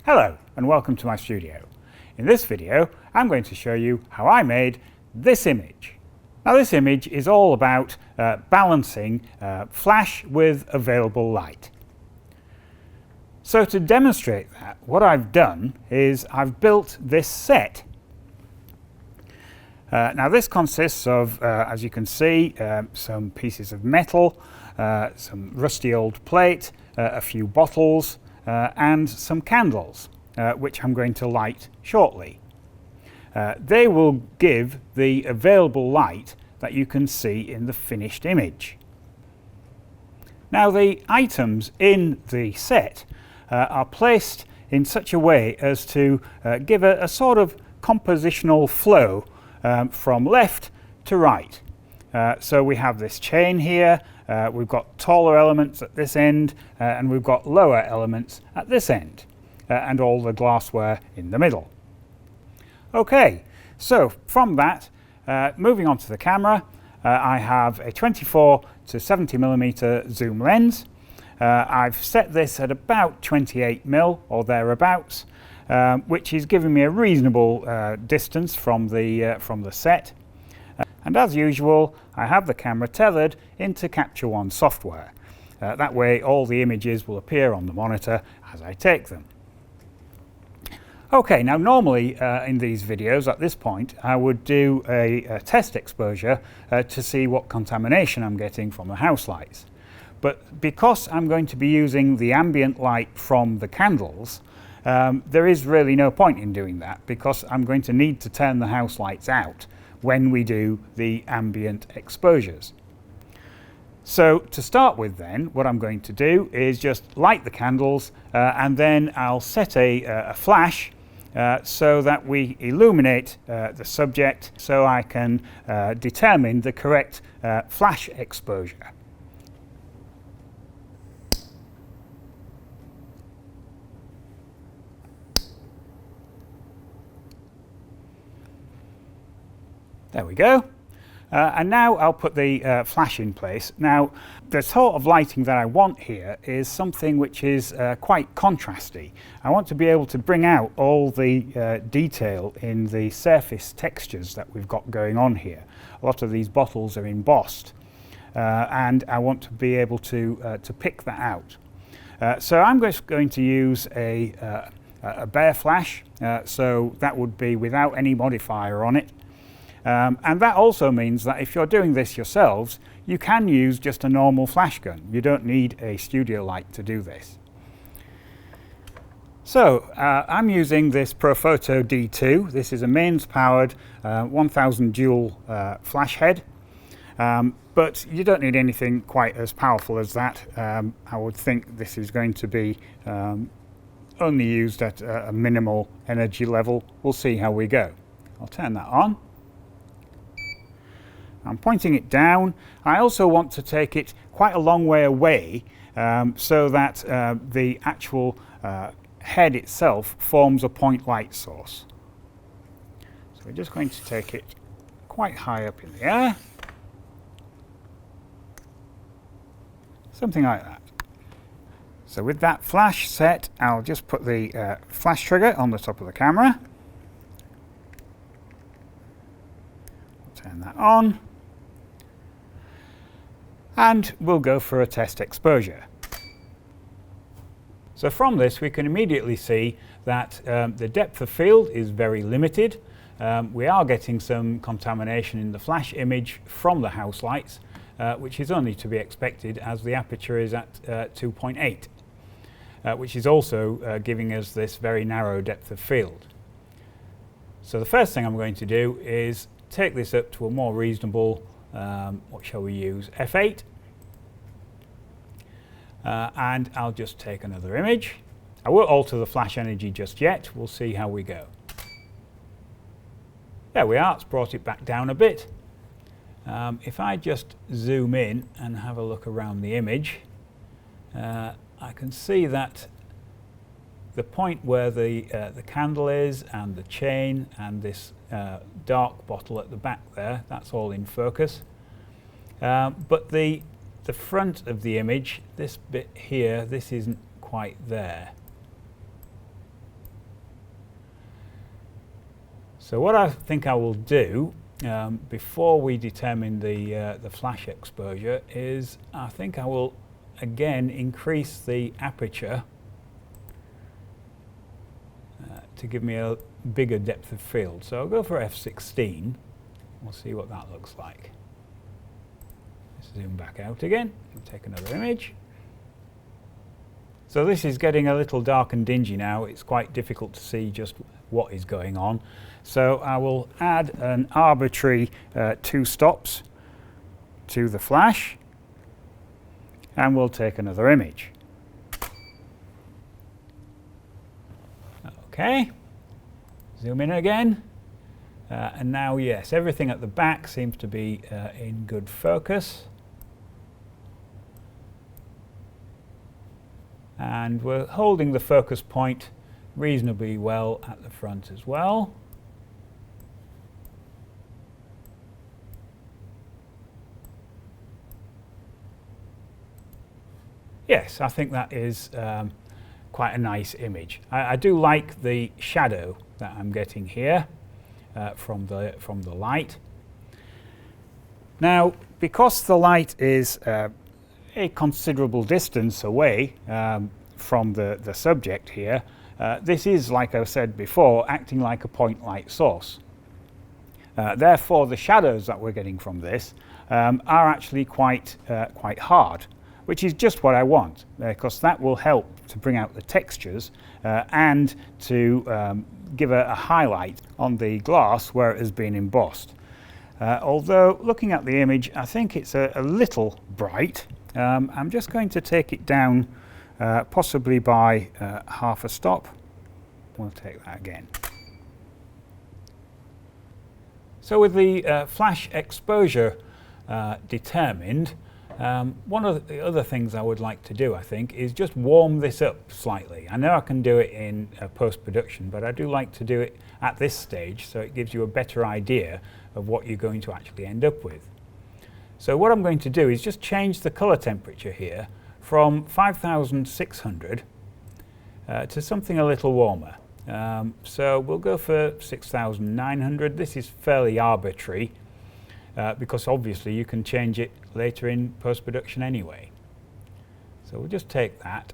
Hello and welcome to my studio. In this video I'm going to show you how I made this image. Now this image is all about balancing flash with available light. So to demonstrate that, what I've done is I've built this set. Now this consists of, as you can see, some pieces of metal, some rusty old plate, a few bottles, and some candles, which I'm going to light shortly. They will give the available light that you can see in the finished image. Now the items in the set are placed in such a way as to give a sort of compositional flow from left to right. So we have this chain here, we've got taller elements at this end, and we've got lower elements at this end, and all the glassware in the middle. Okay, so from that, moving on to the camera, I have a 24 to 70mm zoom lens. I've set this at about 28mm or thereabouts, which is giving me a reasonable distance from the set. And as usual, I have the camera tethered into Capture One software. That way all the images will appear on the monitor as I take them. Okay, now normally in these videos at this point I would do a test exposure to see what contamination I'm getting from the house lights. But because I'm going to be using the ambient light from the candles, there is really no point in doing that because I'm going to need to turn the house lights out when we do the ambient exposures. So to start with then, what I'm going to do is just light the candles and then I'll set a flash so that we illuminate the subject so I can determine the correct flash exposure. There we go. And now I'll put the flash in place. Now the sort of lighting that I want here is something which is quite contrasty. I want to be able to bring out all the detail in the surface textures that we've got going on here. A lot of these bottles are embossed and I want to be able to pick that out. So I'm just going to use a bare flash, so that would be without any modifier on it. And that also means that if you're doing this yourselves, you can use just a normal flash gun. You don't need a studio light to do this. So I'm using this Profoto D2. This is a mains powered 1000 joule flash head. But you don't need anything quite as powerful as that. I would think this is going to be only used at a minimal energy level. We'll see how we go. I'll turn that on. I'm pointing it down. I also want to take it quite a long way away so that the actual head itself forms a point light source. So we're just going to take it quite high up in the air. Something like that. So with that flash set, I'll just put the flash trigger on the top of the camera. Turn that on. And we'll go for a test exposure. So from this we can immediately see that the depth of field is very limited. We are getting some contamination in the flash image from the house lights, which is only to be expected as the aperture is at 2.8, which is also giving us this very narrow depth of field. So the first thing I'm going to do is take this up to a more reasonable, what shall we use, f8, and I'll just take another image. I won't alter the flash energy just yet, we'll see how we go. There we are, it's brought it back down a bit. If I just zoom in and have a look around the image, I can see that the point where the candle is and the chain and this dark bottle at the back there, that's all in focus. But the front of the image, this bit here, this isn't quite there. So what I think I will do before we determine the flash exposure is I think I will again increase the aperture to give me a bigger depth of field. So I'll go for f16. We'll see what that looks like. Let's zoom back out again and take another image. So this is getting a little dark and dingy now. It's quite difficult to see just what is going on. So I will add an arbitrary 2 stops to the flash, and we'll take another image. Okay, zoom in again, and now yes, everything at the back seems to be in good focus. And we're holding the focus point reasonably well at the front as well. Yes, I think that is quite a nice image. I do like the shadow that I'm getting here from the light. Now, because the light is a considerable distance away from the subject here, this is, like I said before, acting like a point light source. Therefore, the shadows that we're getting from this are actually quite hard, which is just what I want, because that will help to bring out the textures and to give a highlight on the glass where it has been embossed. Although, looking at the image, I think it's a little bright. I'm just going to take it down possibly by half a stop. We'll take that again. So with the flash exposure determined, one of the other things I would like to do, I think, is just warm this up slightly. I know I can do it in post-production, but I do like to do it at this stage so it gives you a better idea of what you're going to actually end up with. So what I'm going to do is just change the color temperature here from 5600 to something a little warmer. So we'll go for 6900. This is fairly arbitrary because obviously you can change it later in post-production anyway. So we'll just take that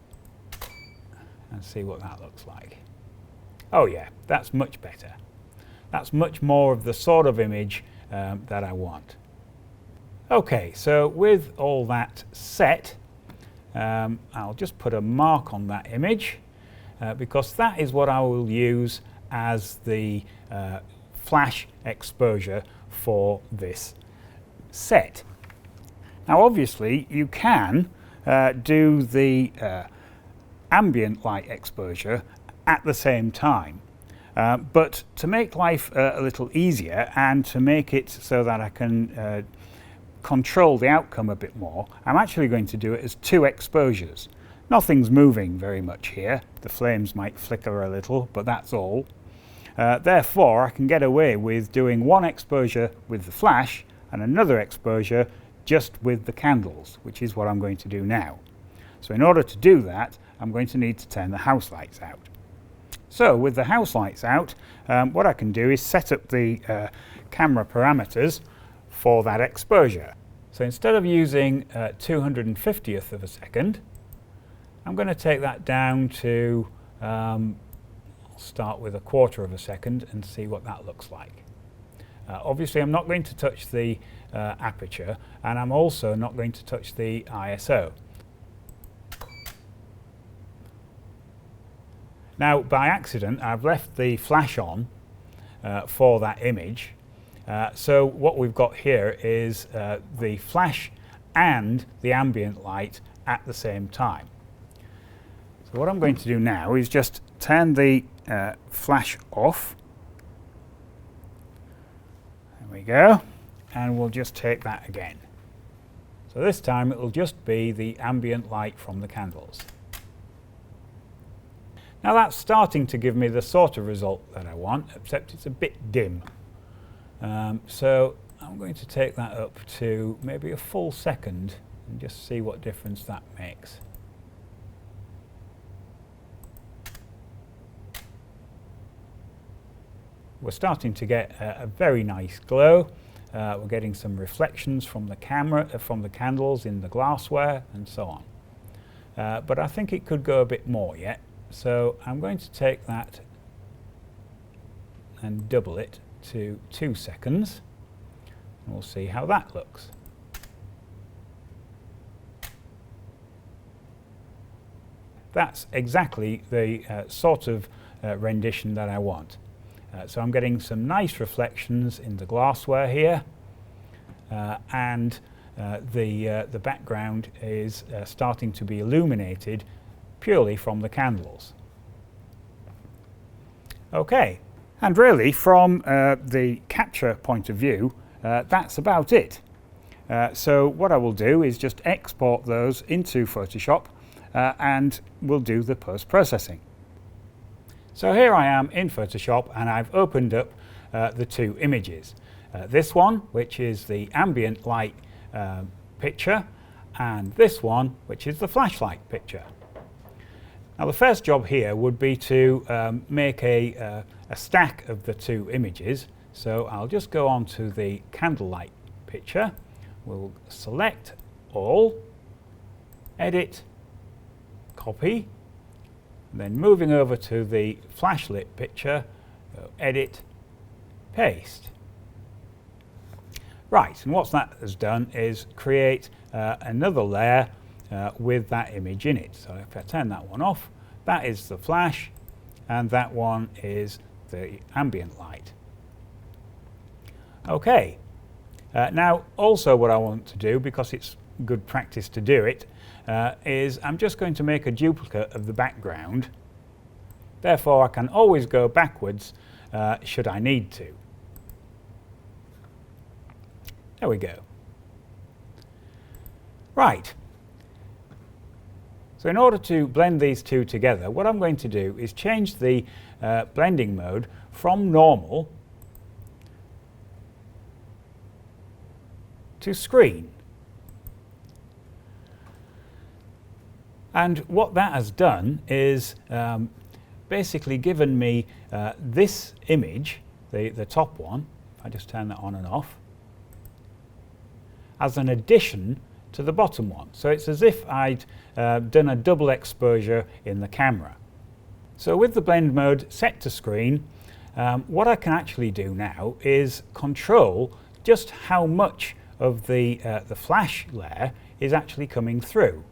and see what that looks like. Oh yeah, that's much better. That's much more of the sort of image that I want. Okay, so with all that set, I'll just put a mark on that image because that is what I will use as the flash exposure for this set. Now obviously you can do the ambient light exposure at the same time, but to make life a little easier and to make it so that I can control the outcome a bit more, I'm actually going to do it as 2 exposures. Nothing's moving very much here. The flames might flicker a little, but that's all. Therefore, I can get away with doing 1 exposure with the flash and another exposure just with the candles, which is what I'm going to do now. So in order to do that, I'm going to need to turn the house lights out. So with the house lights out, what I can do is set up the camera parameters for that exposure. So instead of using 250th of a second, I'm going to take that down to, I'll start with 1/4 of a second and see what that looks like. Obviously I'm not going to touch the aperture, and I'm also not going to touch the ISO. Now by accident I've left the flash on for that image. So what we've got here is the flash and the ambient light at the same time. So what I'm going to do now is just turn the flash off. There we go. And we'll just take that again. So this time it will just be the ambient light from the candles. Now that's starting to give me the sort of result that I want, except it's a bit dim. So I'm going to take that up to maybe a full second and just see what difference that makes. we're starting to get a very nice glow. We're getting some reflections from the camera, from the candles in the glassware and so on. But I think it could go a bit more yet. So I'm going to take that and double it to 2 seconds. And we'll see how that looks. That's exactly the sort of rendition that I want. So I'm getting some nice reflections in the glassware here, and the background is starting to be illuminated purely from the candles. Okay, and really from the capture point of view, that's about it. So what I will do is just export those into Photoshop and we'll do the post-processing. So here I am in Photoshop and I've opened up the 2 images. This one, which is the ambient light picture, and this one, which is the flashlight picture. Now the first job here would be to make a stack of the 2 images. So I'll just go on to the candlelight picture. We'll select all, edit, copy, and then moving over to the flashlit picture, edit, paste. Right, and what that has done is create another layer with that image in it. So if I turn that one off, that is the flash, and that one is the ambient light. Okay, now also what I want to do, because it's good practice to do it, is I'm just going to make a duplicate of the background. Therefore I can always go backwards should I need to. There we go. Right. So in order to blend these 2 together, what I'm going to do is change the blending mode from normal to screen. And what that has done is basically given me this image, the top one, if I just turn that on and off, as an addition to the bottom one. So it's as if I'd done a double exposure in the camera. So with the blend mode set to screen, what I can actually do now is control just how much of the flash layer is actually coming through.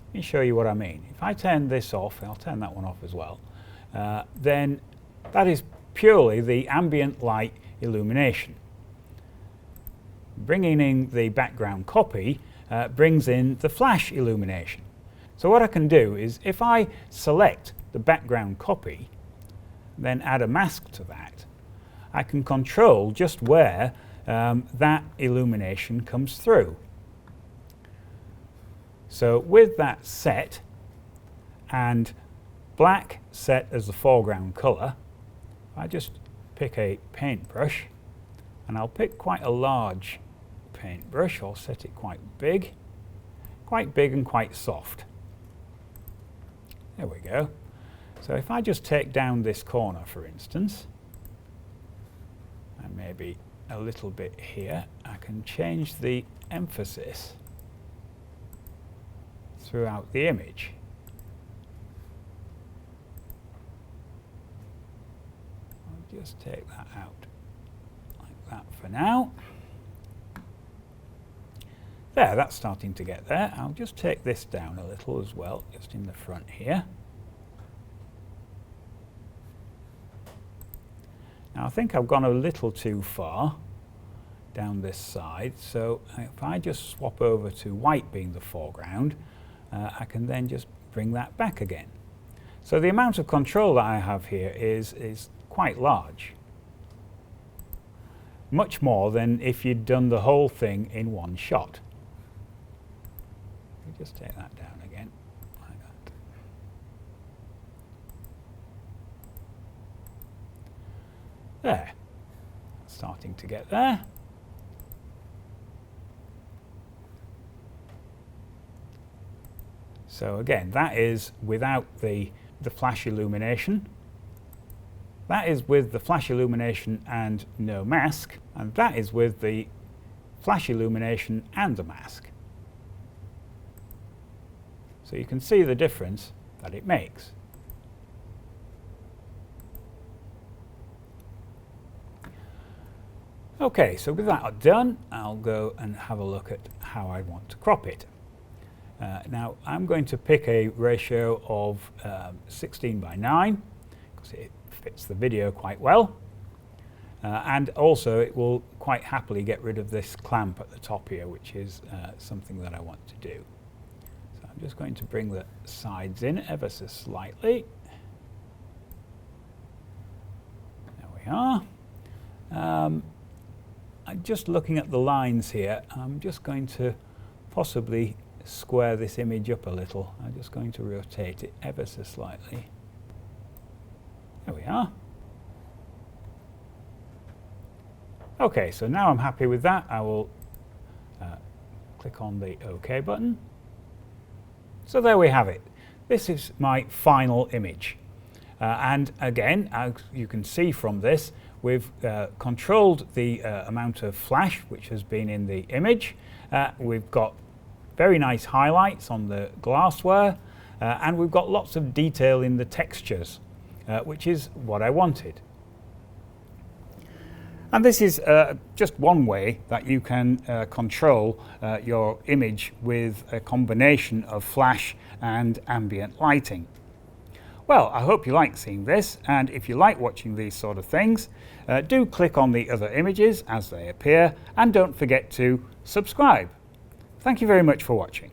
Let me show you what I mean. If I turn this off, I'll turn that one off as well, then that is purely the ambient light illumination. Bringing in the background copy brings in the flash illumination. So what I can do is if I select the background copy, then add a mask to that, I can control just where that illumination comes through. So with that set and black set as the foreground colour, I just pick a paintbrush, and I'll pick quite a large paintbrush. I'll set it quite big and quite soft. There we go. So if I just take down this corner, for instance, and maybe a little bit here, I can change the emphasis throughout the image. I'll just take that out like that for now. There, that's starting to get there. I'll just take this down a little as well, just in the front here. Now I think I've gone a little too far down this side, so if I just swap over to white being the foreground, I can then just bring that back again. So the amount of control that I have here is quite large. Much more than if you'd done the whole thing in one shot. Let me just take that down again, like that. There, starting to get there. So again, that is without the flash illumination. That is with the flash illumination and no mask, and that is with the flash illumination and a mask. So you can see the difference that it makes. Okay, so with that done, I'll go and have a look at how I want to crop it. Now I'm going to pick a ratio of 16:9 because it fits the video quite well, and also it will quite happily get rid of this clamp at the top here, which is something that I want to do. So I'm just going to bring the sides in ever so slightly. There we are. I'm just looking at the lines here. I'm just going to possibly square this image up a little. I'm just going to rotate it ever so slightly. There we are. Okay, so now I'm happy with that. I will click on the OK button. So there we have it. This is my final image. And again, as you can see from this, we've controlled the amount of flash which has been in the image. We've got very nice highlights on the glassware, and we've got lots of detail in the textures, which is what I wanted. And this is just one way that you can control your image with a combination of flash and ambient lighting. Well, I hope you like seeing this, and if you like watching these sort of things, do click on the other images as they appear, and don't forget to subscribe. Thank you very much for watching.